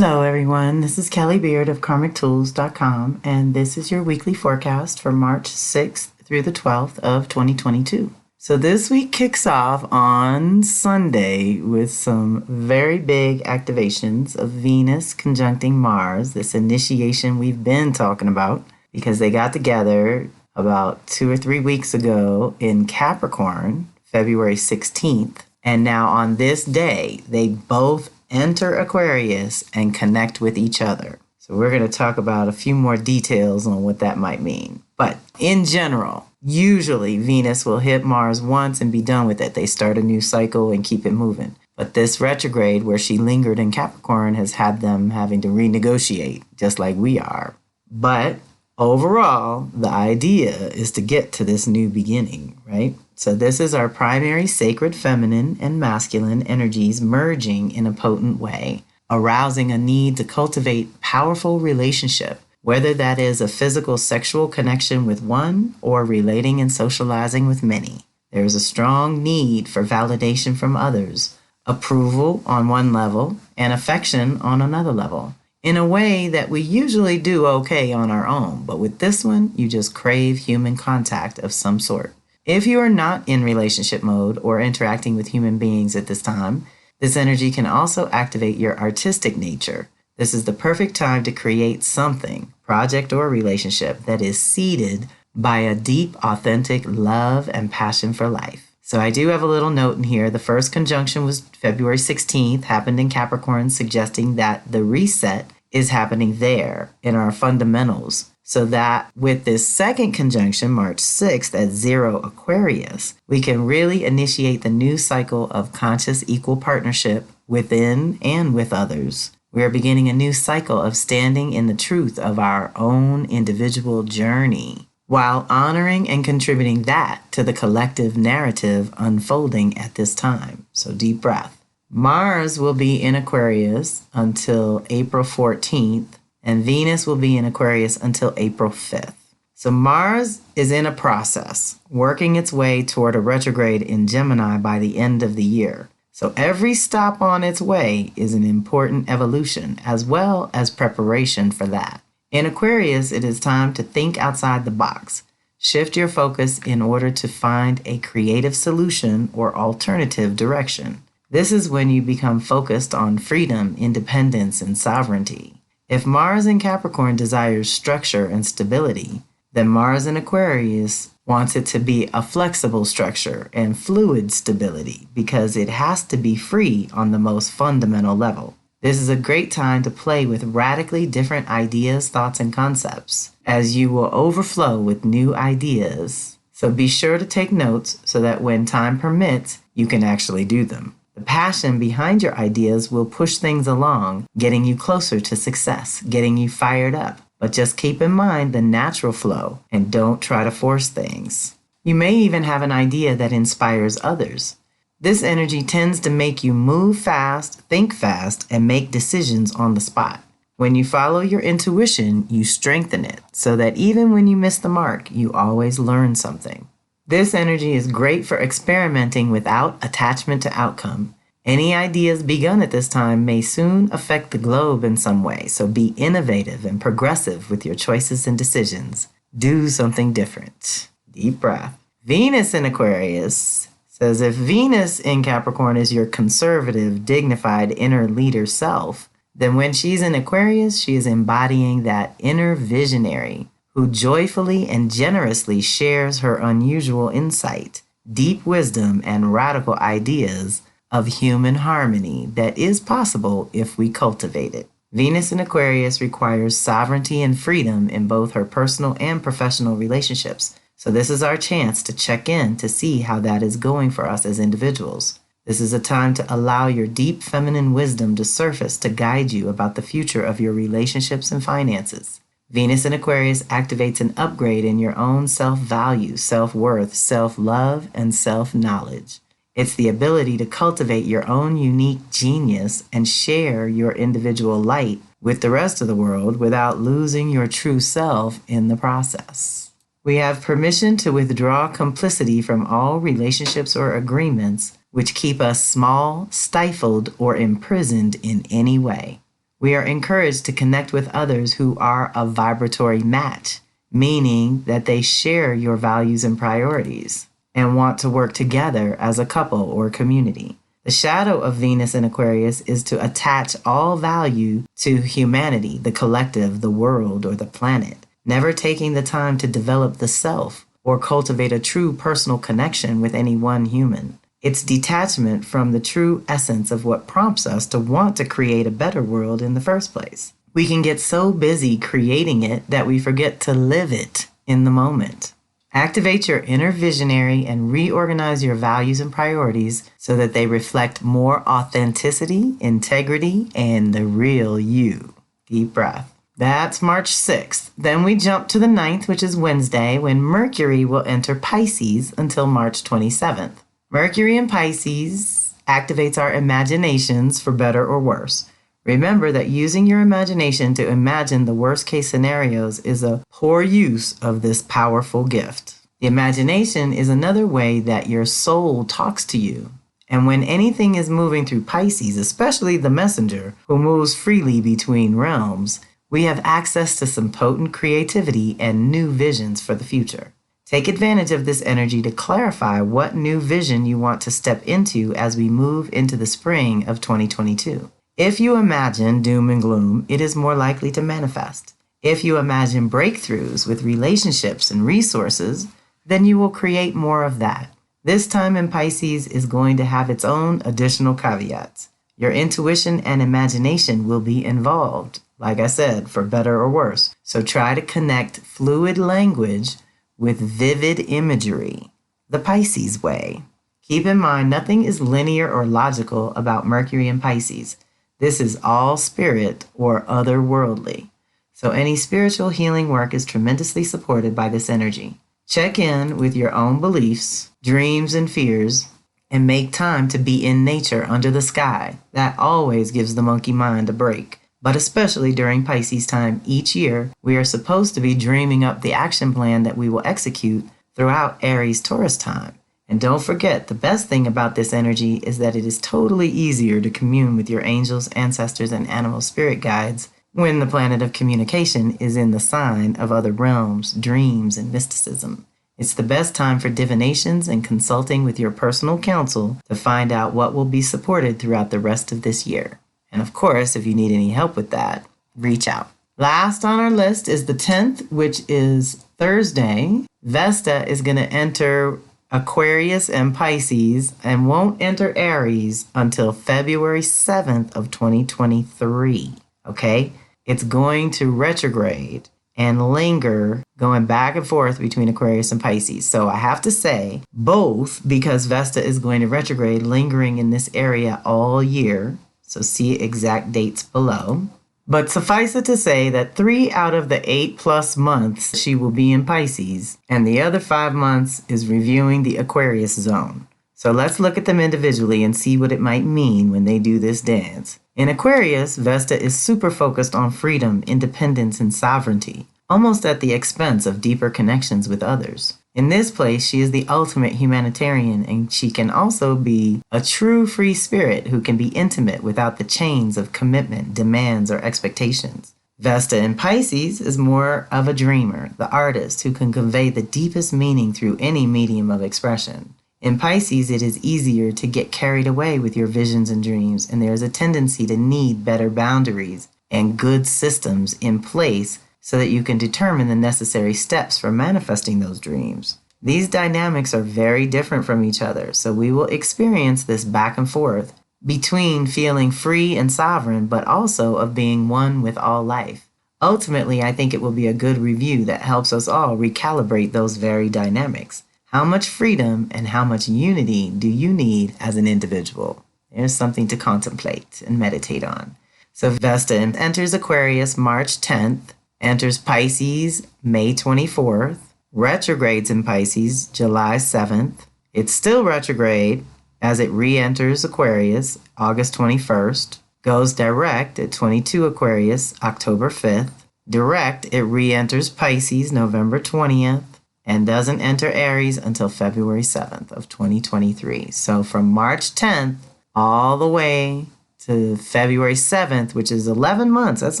Hello, everyone. This is Kelly Beard of KarmicTools.com, and this is your weekly forecast for March 6th through the 12th of 2022. So this week kicks off on Sunday with some very big activations of Venus conjuncting Mars, this initiation we've been talking about, because they got together about 2 or 3 weeks ago in Capricorn, February 16th, and now on this day, they both enter Aquarius and connect with each other. So we're going to talk about a few more details on what that might mean. But in general, usually Venus will hit Mars once and be done with it. They start a new cycle and keep it moving. But this retrograde where she lingered in Capricorn has had them having to renegotiate, just like we are. But overall, the idea is to get to this new beginning, right? So this is our primary sacred feminine and masculine energies merging in a potent way, arousing a need to cultivate powerful relationship, whether that is a physical sexual connection with one or relating and socializing with many. There is a strong need for validation from others, approval on one level, and affection on another level, in a way that we usually do okay on our own, but with this one, you just crave human contact of some sort. If you are not in relationship mode or interacting with human beings at this time, this energy can also activate your artistic nature. This is the perfect time to create something, project or relationship, that is seeded by a deep, authentic love and passion for life. So I do have a little note in here. The first conjunction was February 16th, happened in Capricorn, suggesting that the reset is happening there in our fundamentals. So that with this second conjunction, March 6th at 0 Aquarius, we can really initiate the new cycle of conscious equal partnership within and with others. We are beginning a new cycle of standing in the truth of our own individual journey, while honoring and contributing that to the collective narrative unfolding at this time. So deep breath. Mars will be in Aquarius until April 14th, and Venus will be in Aquarius until April 5th. So Mars is in a process, working its way toward a retrograde in Gemini by the end of the year. So every stop on its way is an important evolution, as well as preparation for that. In Aquarius, it is time to think outside the box. Shift your focus in order to find a creative solution or alternative direction. This is when you become focused on freedom, independence, and sovereignty. If Mars in Capricorn desires structure and stability, then Mars in Aquarius wants it to be a flexible structure and fluid stability because it has to be free on the most fundamental level. This is a great time to play with radically different ideas, thoughts, and concepts, as you will overflow with new ideas. So be sure to take notes so that when time permits, you can actually do them. The passion behind your ideas will push things along, getting you closer to success, getting you fired up. But just keep in mind the natural flow and don't try to force things. You may even have an idea that inspires others. This energy tends to make you move fast, think fast, and make decisions on the spot. When you follow your intuition, you strengthen it so that even when you miss the mark, you always learn something. This energy is great for experimenting without attachment to outcome. Any ideas begun at this time may soon affect the globe in some way, so be innovative and progressive with your choices and decisions. Do something different. Deep breath. Venus in Aquarius says if Venus in Capricorn is your conservative, dignified inner leader self, then when she's in Aquarius, she is embodying that inner visionary who joyfully and generously shares her unusual insight, deep wisdom, and radical ideas of human harmony that is possible if we cultivate it. Venus in Aquarius requires sovereignty and freedom in both her personal and professional relationships. So this is our chance to check in to see how that is going for us as individuals. This is a time to allow your deep feminine wisdom to surface to guide you about the future of your relationships and finances. Venus in Aquarius activates an upgrade in your own self-value, self-worth, self-love, and self-knowledge. It's the ability to cultivate your own unique genius and share your individual light with the rest of the world without losing your true self in the process. We have permission to withdraw complicity from all relationships or agreements which keep us small, stifled, or imprisoned in any way. We are encouraged to connect with others who are a vibratory match, meaning that they share your values and priorities and want to work together as a couple or community. The shadow of Venus in Aquarius is to attach all value to humanity, the collective, the world, or the planet, never taking the time to develop the self or cultivate a true personal connection with any one human. It's detachment from the true essence of what prompts us to want to create a better world in the first place. We can get so busy creating it that we forget to live it in the moment. Activate your inner visionary and reorganize your values and priorities so that they reflect more authenticity, integrity, and the real you. Deep breath. That's March 6th. Then we jump to the 9th, which is Wednesday, when Mercury will enter Pisces until March 27th. Mercury in Pisces activates our imaginations for better or worse. Remember that using your imagination to imagine the worst-case scenarios is a poor use of this powerful gift. The imagination is another way that your soul talks to you. And when anything is moving through Pisces, especially the messenger who moves freely between realms, we have access to some potent creativity and new visions for the future. Take advantage of this energy to clarify what new vision you want to step into as we move into the spring of 2022. If you imagine doom and gloom, it is more likely to manifest. If you imagine breakthroughs with relationships and resources, then you will create more of that. This time in Pisces is going to have its own additional caveats. Your intuition and imagination will be involved, like I said, for better or worse. So try to connect fluid language with vivid imagery, the Pisces way. Keep in mind, nothing is linear or logical about Mercury and Pisces. This is all spirit or otherworldly. So any spiritual healing work is tremendously supported by this energy. Check in with your own beliefs, dreams, and fears, and make time to be in nature under the sky. That always gives the monkey mind a break. But especially during Pisces time each year, we are supposed to be dreaming up the action plan that we will execute throughout Aries-Taurus time. And don't forget, the best thing about this energy is that it is totally easier to commune with your angels, ancestors, and animal spirit guides when the planet of communication is in the sign of other realms, dreams, and mysticism. It's the best time for divinations and consulting with your personal counsel to find out what will be supported throughout the rest of this year. And of course, if you need any help with that, reach out. Last on our list is the 10th, which is Thursday. Vesta is going to enter Aquarius and Pisces and won't enter Aries until February 7th of 2023. Okay? It's going to retrograde and linger going back and forth between Aquarius and Pisces. So I have to say both, because Vesta is going to retrograde, lingering in this area all year. So see exact dates below. But suffice it to say that 3 out of the 8+ months she will be in Pisces, and the other 5 months is reviewing the Aquarius zone. So let's look at them individually and see what it might mean when they do this dance. In Aquarius, Vesta is super focused on freedom, independence, and sovereignty, almost at the expense of deeper connections with others. In this place, she is the ultimate humanitarian, and she can also be a true free spirit who can be intimate without the chains of commitment, demands, or expectations. Vesta in Pisces is more of a dreamer, the artist who can convey the deepest meaning through any medium of expression. In Pisces, it is easier to get carried away with your visions and dreams, and there is a tendency to need better boundaries and good systems in place so that you can determine the necessary steps for manifesting those dreams. These dynamics are very different from each other, so we will experience this back and forth between feeling free and sovereign, but also of being one with all life. Ultimately, I think it will be a good review that helps us all recalibrate those very dynamics. How much freedom and how much unity do you need as an individual? There's something to contemplate and meditate on. So Vesta enters Aquarius March 10th, enters Pisces May 24th, retrogrades in Pisces July 7th. It's still retrograde as it re-enters Aquarius August 21st, goes direct at 22 Aquarius October 5th, direct it re-enters Pisces November 20th, and doesn't enter Aries until February 7th of 2023. So from March 10th all the way to to February 7th, which is 11 months. That's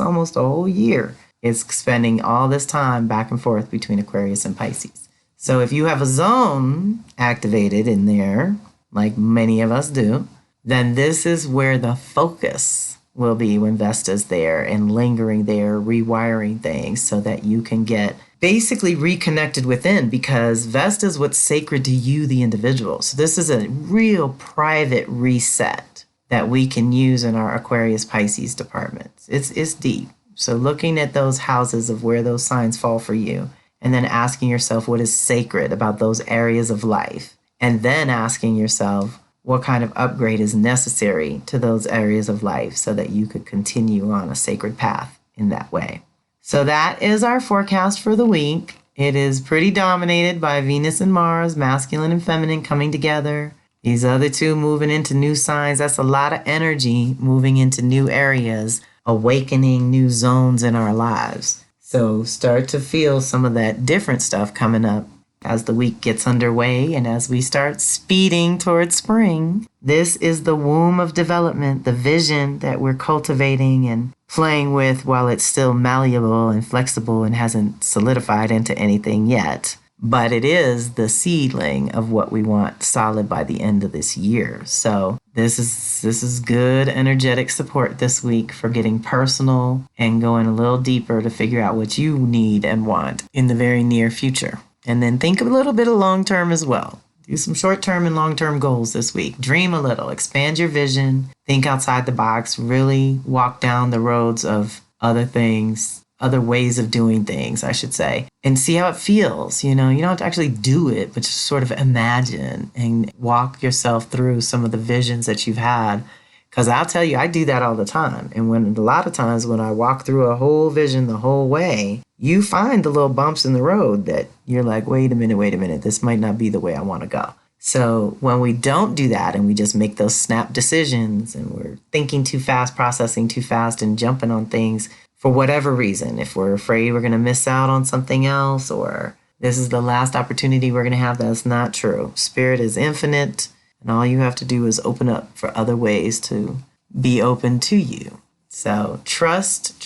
almost a whole year. It's spending all this time back and forth between Aquarius and Pisces. So if you have a zone activated in there, like many of us do, then this is where the focus will be when Vesta's there and lingering there, rewiring things so that you can get basically reconnected within, because Vesta is what's sacred to you, the individual. So this is a real private reset that we can use in our Aquarius Pisces departments. It's deep. So looking at those houses of where those signs fall for you, and then asking yourself what is sacred about those areas of life, and then asking yourself what kind of upgrade is necessary to those areas of life so that you could continue on a sacred path in that way. So that is our forecast for the week. It is pretty dominated by Venus and Mars, masculine and feminine coming together. These other two moving into new signs. That's a lot of energy moving into new areas, awakening new zones in our lives. So start to feel some of that different stuff coming up as the week gets underway and as we start speeding towards spring. This is the womb of development, the vision that we're cultivating and playing with while it's still malleable and flexible and hasn't solidified into anything yet. But it is the seedling of what we want solid by the end of this year. So this is good energetic support this week for getting personal and going a little deeper to figure out what you need and want in the very near future. And then think a little bit of long-term as well. Do some short-term and long-term goals this week. Dream a little, expand your vision, think outside the box, really walk down the roads of other things, other ways of doing things, I should say, and see how it feels. You don't have to actually do it, but just sort of imagine and walk yourself through some of the visions that you've had. Because I'll tell you, I do that all the time. And a lot of times when I walk through a whole vision the whole way, you find the little bumps in the road that you're like, wait a minute, this might not be the way I want to go. So when we don't do that and we just make those snap decisions and we're thinking too fast, processing too fast and jumping on things for whatever reason, if we're afraid we're going to miss out on something else or this is the last opportunity we're going to have, that's not true. Spirit is infinite. And all you have to do is open up for other ways to be open to you. So trust,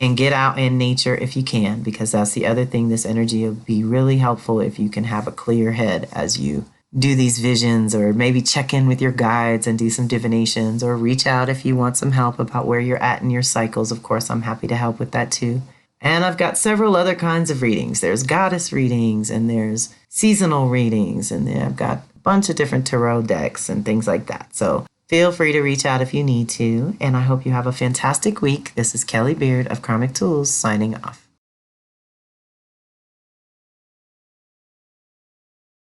and get out in nature if you can, because that's the other thing. This energy will be really helpful if you can have a clear head as you do these visions, or maybe check in with your guides and do some divinations, or reach out if you want some help about where you're at in your cycles. Of course, I'm happy to help with that too. And I've got several other kinds of readings. There's goddess readings and there's seasonal readings, and then I've got bunch of different tarot decks and things like that. So feel free to reach out if you need to. And I hope you have a fantastic week. This is Kelly Beard of Karmic Tools signing off.